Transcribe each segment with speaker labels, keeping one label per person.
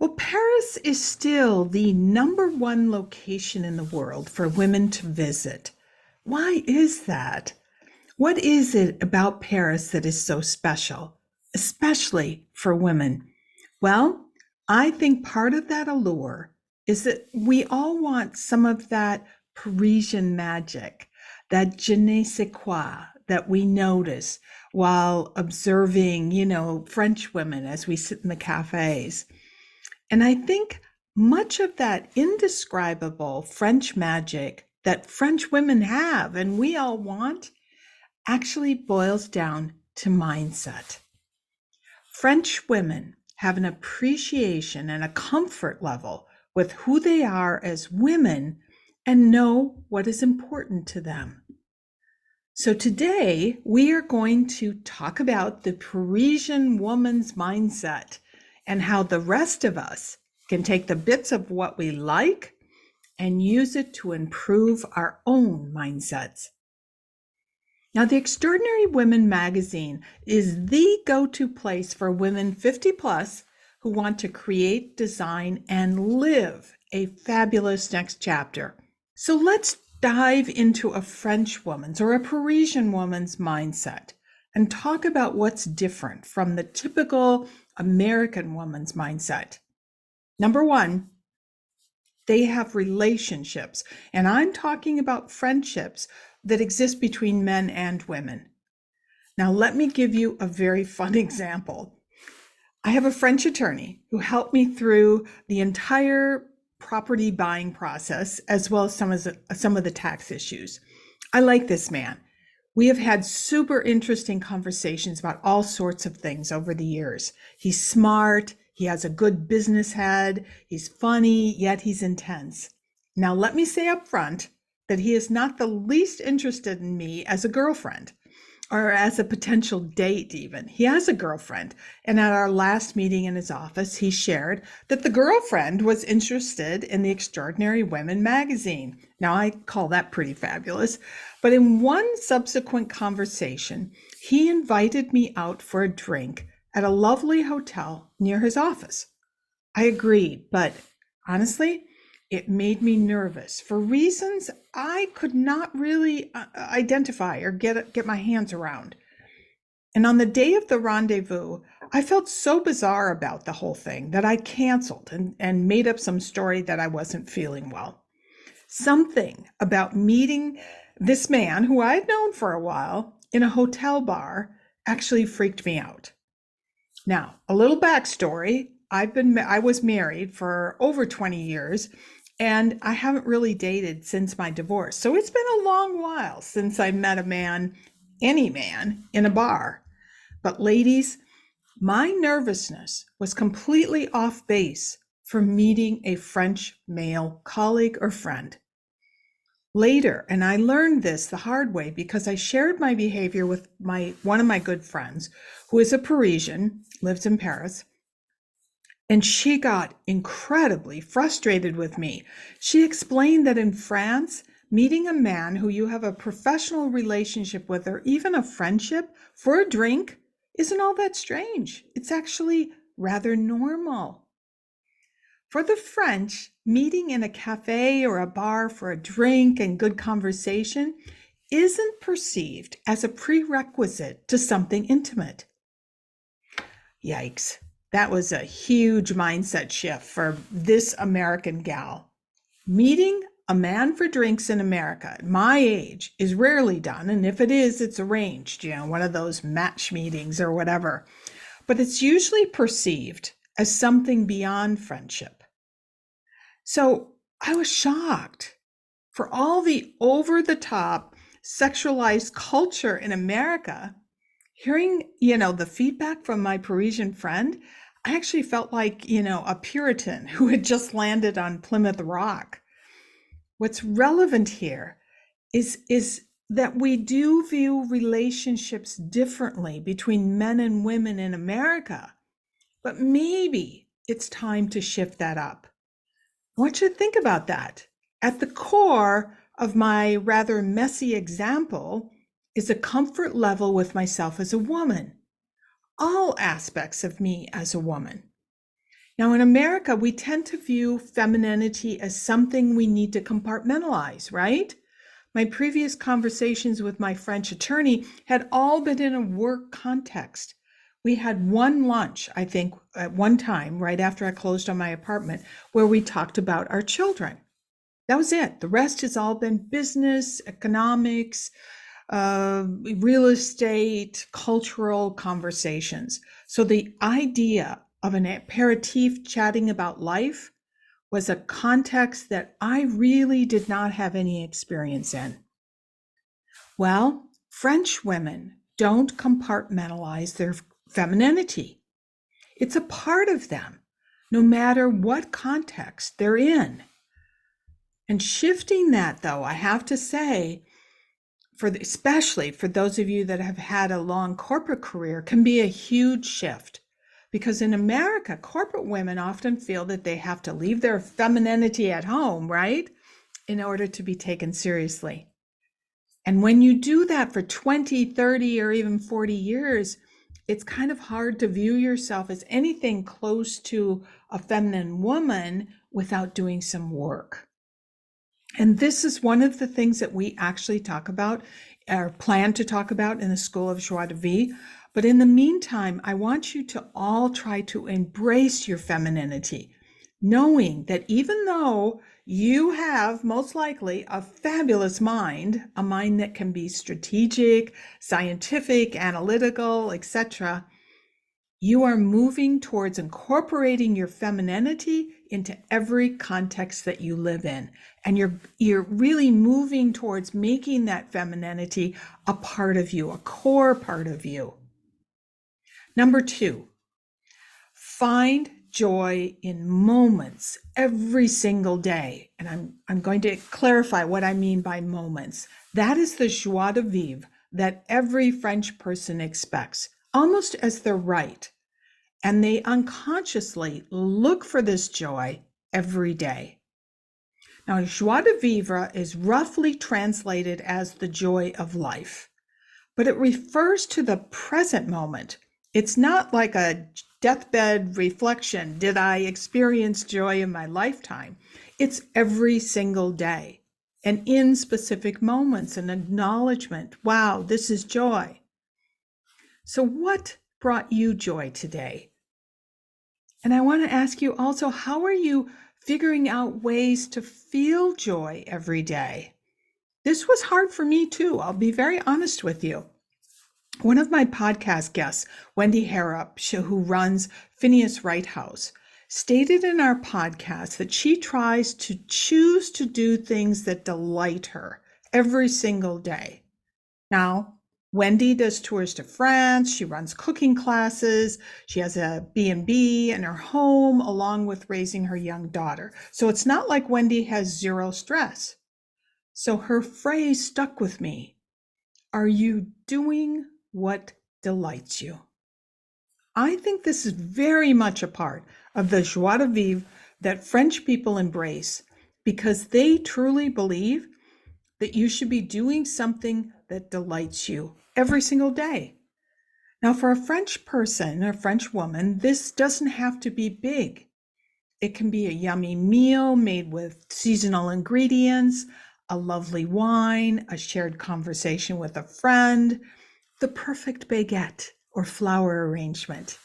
Speaker 1: Well, Paris is still the number one location in the world for women to visit. Why is that? What is it about Paris that is so special, especially for women? Well, I think part of that allure is that we all want some of that Parisian magic, that je ne sais quoi that we notice while observing, French women as we sit in the cafes. And I think much of that indescribable French magic that French women have and we all want actually boils down to mindset. French women have an appreciation and a comfort level with who they are as women and know what is important to them. So today we are going to talk about the Parisian woman's mindset and how the rest of us can take the bits of what we like and use it to improve our own mindsets. Now, the Extraordinary Women magazine is the go-to place for women 50 plus who want to create, design, and live a fabulous next chapter. So let's dive into a French woman's or a Parisian woman's mindset and talk about what's different from the typical American woman's mindset. Number one, they have relationships, and I'm talking about friendships that exist between men and women. Now, let me give you a very fun example. I have a French attorney who helped me through the entire property buying process, as well as some of the tax issues. I like this man. We have had super interesting conversations about all sorts of things over the years. He's smart, he has a good business head, he's funny, yet he's intense. Now, let me say up front that he is not the least interested in me as a girlfriend or as a potential date even. He has a girlfriend, and at our last meeting in his office, he shared that the girlfriend was interested in the Extraordinary Women magazine. Now, I call that pretty fabulous, but in one subsequent conversation, he invited me out for a drink at a lovely hotel near his office. I agreed, but honestly, it made me nervous for reasons I could not really identify or get my hands around. And on the day of the rendezvous, I felt so bizarre about the whole thing that I canceled and made up some story that I wasn't feeling well. Something about meeting this man who I'd known for a while in a hotel bar actually freaked me out. Now, a little backstory. I was married for over 20 years, and I haven't really dated since my divorce. So it's been a long while since I met a man, any man, in a bar. But ladies, my nervousness was completely off base for meeting a French male colleague or friend. Later, and I learned this the hard way because I shared my behavior with one of my good friends, who is a Parisian, lives in Paris, and she got incredibly frustrated with me. She explained that in France, meeting a man who you have a professional relationship with or even a friendship for a drink isn't all that strange. It's actually rather normal. For the French, meeting in a cafe or a bar for a drink and good conversation isn't perceived as a prerequisite to something intimate. Yikes. That was a huge mindset shift for this American gal. Meeting a man for drinks in America at my age is rarely done. And if it is, it's arranged, one of those match meetings or whatever. But it's usually perceived as something beyond friendship. So I was shocked for all the over-the-top sexualized culture in America. Hearing, the feedback from my Parisian friend, I actually felt like, a Puritan who had just landed on Plymouth Rock. What's relevant here is that we do view relationships differently between men and women in America, but maybe it's time to shift that up. I want you to think about that. At the core of my rather messy example is a comfort level with myself as a woman, all aspects of me as a woman. Now, in America, we tend to view femininity as something we need to compartmentalize, right? My previous conversations with my French attorney had all been in a work context. We had one lunch, I think, at one time, right after I closed on my apartment, where we talked about our children. That was it. The rest has all been business, economics, real estate, cultural conversations. So the idea of an aperitif chatting about life was a context that I really did not have any experience in. Well, French women don't compartmentalize their femininity. It's a part of them, no matter what context they're in. And shifting that, though, I have to say, especially for those of you that have had a long corporate career, can be a huge shift. Because in America, corporate women often feel that they have to leave their femininity at home, right? In order to be taken seriously. And when you do that for 20, 30, or even 40 years, it's kind of hard to view yourself as anything close to a feminine woman without doing some work. And this is one of the things that we actually talk about or plan to talk about in the School of Joie de Vivre. But in the meantime, I want you to all try to embrace your femininity, knowing that even though you have most likely a fabulous mind, a mind that can be strategic, scientific, analytical, etc., you are moving towards incorporating your femininity into every context that you live in. And you're really moving towards making that femininity a part of you, a core part of you. Number 2, find joy in moments every single day. And I'm going to clarify what I mean by moments. That is the joie de vivre that every French person expects, almost as their right. And they unconsciously look for this joy every day. Now, joie de vivre is roughly translated as the joy of life, but it refers to the present moment. It's not like a deathbed reflection. Did I experience joy in my lifetime? It's every single day and in specific moments, an acknowledgement. Wow, this is joy. So what brought you joy today? And I want to ask you also, how are you figuring out ways to feel joy every day? This was hard for me too. I'll be very honest with you. One of my podcast guests, Wendy Harrop, who runs Phineas Wright House, stated in our podcast that she tries to choose to do things that delight her every single day. Now, Wendy does tours to France. She runs cooking classes. She has a B&B in her home, along with raising her young daughter. So it's not like Wendy has zero stress. So her phrase stuck with me. Are you doing what delights you? I think this is very much a part of the joie de vivre that French people embrace, because they truly believe that you should be doing something that delights you every single day. Now, for a French person, a French woman, this doesn't have to be big. It can be a yummy meal made with seasonal ingredients, a lovely wine, a shared conversation with a friend, the perfect baguette or flower arrangement.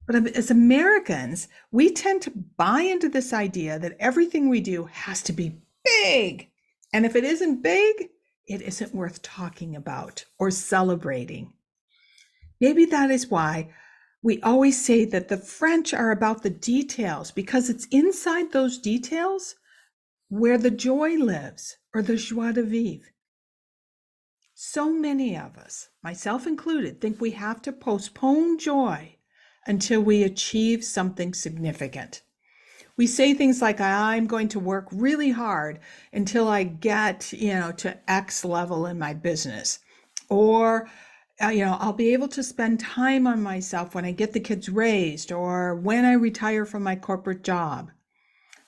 Speaker 1: But as Americans, we tend to buy into this idea that everything we do has to be big. And if it isn't big, it isn't worth talking about or celebrating. Maybe that is why we always say that the French are about the details, because it's inside those details where the joy lives, or the joie de vivre. So many of us, myself included, think we have to postpone joy until we achieve something significant. We say things like, I'm going to work really hard until I get, to X level in my business. Or, I'll be able to spend time on myself when I get the kids raised, or when I retire from my corporate job.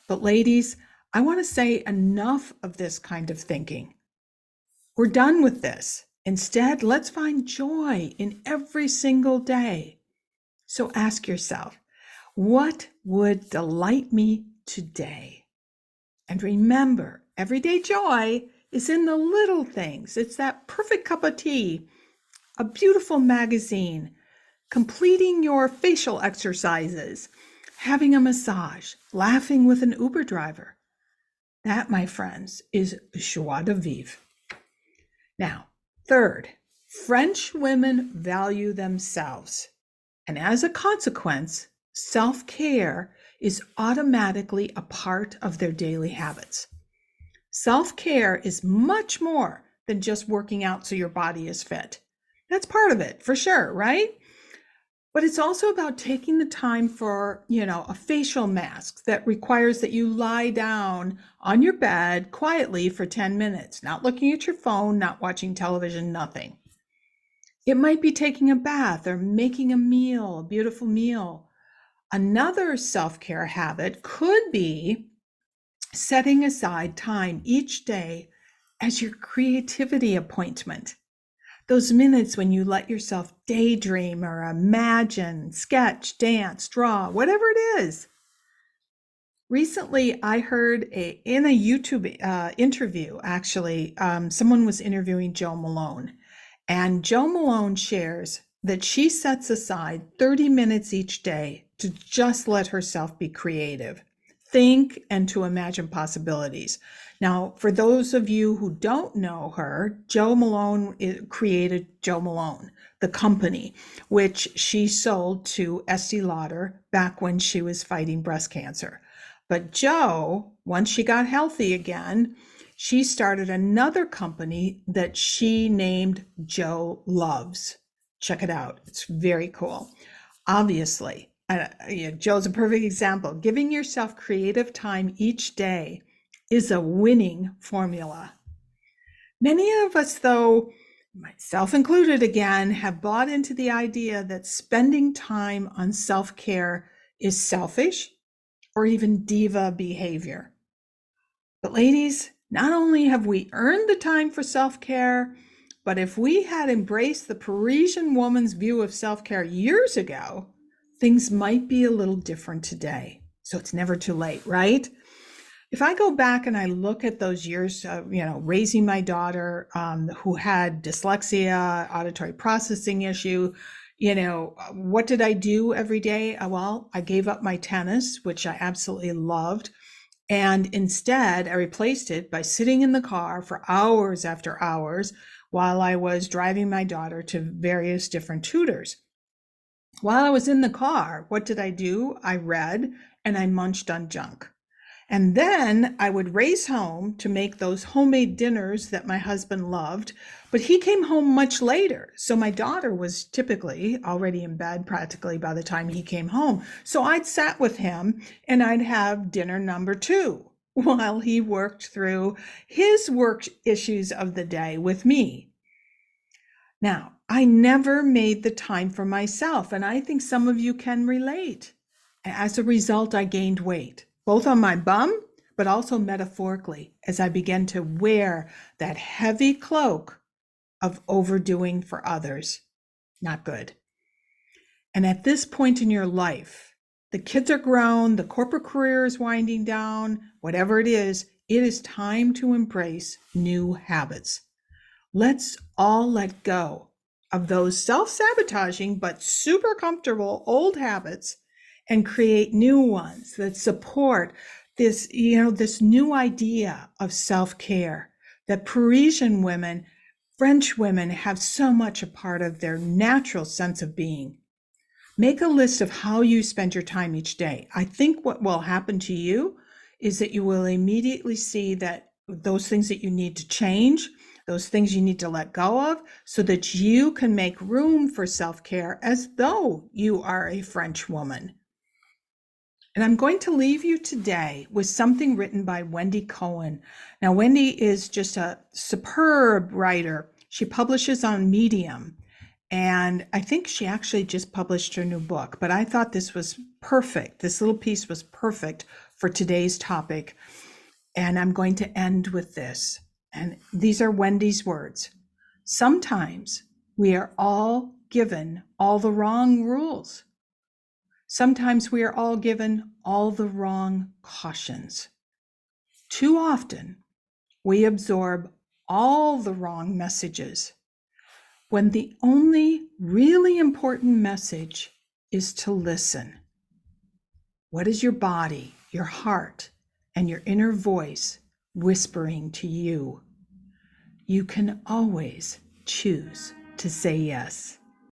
Speaker 1: But ladies, I want to say enough of this kind of thinking. We're done with this. Instead, let's find joy in every single day. So ask yourself, what would delight me today. And remember, everyday joy is in the little things. It's that perfect cup of tea, a beautiful magazine, completing your facial exercises, having a massage, laughing with an Uber driver. That, my friends, is joie de vivre. Now, third, French women value themselves. And as a consequence, self-care is automatically a part of their daily habits. Self-care is much more than just working out so your body is fit. That's part of it, for sure, right? But it's also about taking the time for, a facial mask that requires that you lie down on your bed quietly for 10 minutes, not looking at your phone, not watching television, nothing. It might be taking a bath or making a meal, a beautiful meal. Another self-care habit could be setting aside time each day as your creativity appointment. Those minutes when you let yourself daydream or imagine, sketch, dance, draw, whatever it is. Recently, I heard in a YouTube interview, actually, someone was interviewing Jo Malone. And Jo Malone shares that she sets aside 30 minutes each day to just let herself be creative, think, and to imagine possibilities. Now, for those of you who don't know her, Jo Malone created Jo Malone, the company, which she sold to Estee Lauder back when she was fighting breast cancer. But Jo, once she got healthy again, she started another company that she named Jo Loves. Check it out. It's very cool. Obviously, Jo's a perfect example. Giving yourself creative time each day is a winning formula. Many of us, though, myself included again, have bought into the idea that spending time on self-care is selfish or even diva behavior. But ladies, not only have we earned the time for self-care, but if we had embraced the Parisian woman's view of self-care years ago, things might be a little different today. So it's never too late, right? If I go back and I look at those years, raising my daughter who had dyslexia, auditory processing issue, what did I do every day? Well, I gave up my tennis, which I absolutely loved. And instead, I replaced it by sitting in the car for hours after hours while I was driving my daughter to various different tutors. While I was in the car, what did I do? I read and I munched on junk. And then I would race home to make those homemade dinners that my husband loved, but he came home much later. So my daughter was typically already in bed practically by the time he came home. So I'd sat with him and I'd have dinner number 2 while he worked through his work issues of the day with me. Now, I never made the time for myself, and I think some of you can relate. As a result, I gained weight, both on my bum, but also metaphorically, as I began to wear that heavy cloak of overdoing for others. Not good. And at this point in your life, the kids are grown, the corporate career is winding down, whatever it is time to embrace new habits. Let's all let go of those self-sabotaging but super comfortable old habits and create new ones that support this, this new idea of self-care that Parisian women, French women have so much a part of their natural sense of being. Make a list of how you spend your time each day. I think what will happen to you is that you will immediately see that those things that you need to change, those things you need to let go of, so that you can make room for self-care as though you are a French woman. And I'm going to leave you today with something written by Wendy Cohen. Now, Wendy is just a superb writer. She publishes on Medium. And I think she actually just published her new book, but I thought this was perfect. This little piece was perfect for today's topic. And I'm going to end with this. And these are Wendy's words. Sometimes we are all given all the wrong rules. Sometimes we are all given all the wrong cautions. Too often, we absorb all the wrong messages when the only really important message is to listen. What is your body, your heart, and your inner voice whispering to you? You can always choose to say yes.